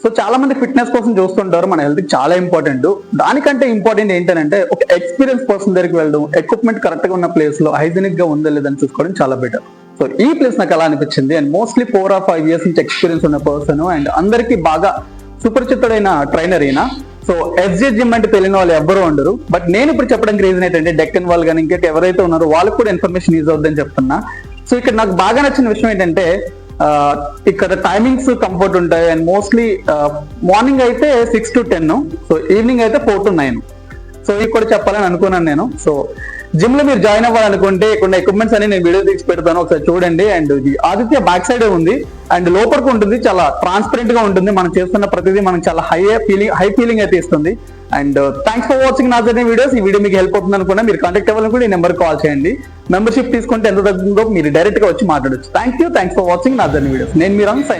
So చాలా మంది fitness కోసం చూస్తుంటారు, మన హెల్త్ చాలా ఇంపార్టెంట్. దానికంటే ఇంపార్టెంట్ ఏంటంటే ఒక ఎక్స్పీరియన్స్ పర్సన్ దగ్గరికి వెళ్ళడం, ఎక్విప్మెంట్ కరెక్ట్ గా ఉన్న ప్లేస్ లో హైజీనిక్ గా ఉందా లేదని చూసుకోవడం చాలా బెటర్. సో ఈ ప్లేస్ నాకు ఎలా అనిపించింది, అండ్ మోస్ట్లీ 4 or 5 years నుంచి ఎక్స్పీరియన్స్ ఉన్న పర్సన్ అండ్ అందరికి బాగా సుపరిచితుడైన ట్రైనర్ అయినా. సో ఎస్జే జిమ్ అంటే తెలియని వాళ్ళు ఎవరు ఉండరు. బట్ నేను ఇప్పుడు చెప్పడానికి రీజన్ ఏంటంటే డెక్కన్ వాళ్ళు కానీ ఇంకేటి ఎవరైతే ఉన్నారో వాళ్ళకి కూడా ఇన్ఫర్మేషన్ యూజ్ అవుతుందని చెప్తున్నా. సో ఇక్కడ నాకు బాగా నచ్చిన విషయం ఏంటంటే ఇక్కడ టైమింగ్స్ కంఫర్ట్ ఉంటాయి. అండ్ మోస్ట్లీ మార్నింగ్ అయితే 6 to 10, సో ఈవినింగ్ అయితే 4 to 9. సో ఇది కూడా చెప్పాలని అనుకున్నాను నేను. సో జిమ్ లో మీరు జాయిన్ అవ్వాలనుకుంటే ఇక్కడ ఎక్విప్మెంట్స్ అని నేను వీడియో తీసి పెడతాను, ఒకసారి చూడండి. అండ్ ఇది ఆదిత్య బ్యాక్ సైడే ఉంది అండ్ లోపలికి ఉంటుంది, చాలా ట్రాన్స్పరెంట్ గా ఉంటుంది. మనం చేస్తున్న ప్రతిదీ మనకు చాలా హై ఫీలింగ్ అయితే ఇస్తుంది. అండ్ థ్యాంక్స్ ఫర్ వాచింగ్ నా జర్నీ వీడియోస్. ఈ వీడియో మీకు హెల్ప్ అవుతుంది అనుకున్నా మీరు కాంటాక్ట్ అవ్వాలని కూడా ఈ నెంబర్ కాల్ చేయండి. మెంబర్షిప్ తీసుకుంటే ఎంత తగ్గుతుందో మీరు డైరెక్ట్ గా వచ్చి మాట్లాడచ్చు. థ్యాంక్స్ ఫర్ వాచింగ్ నా జర్నీ వీడియోస్. నేను మీరు సైనింగ్.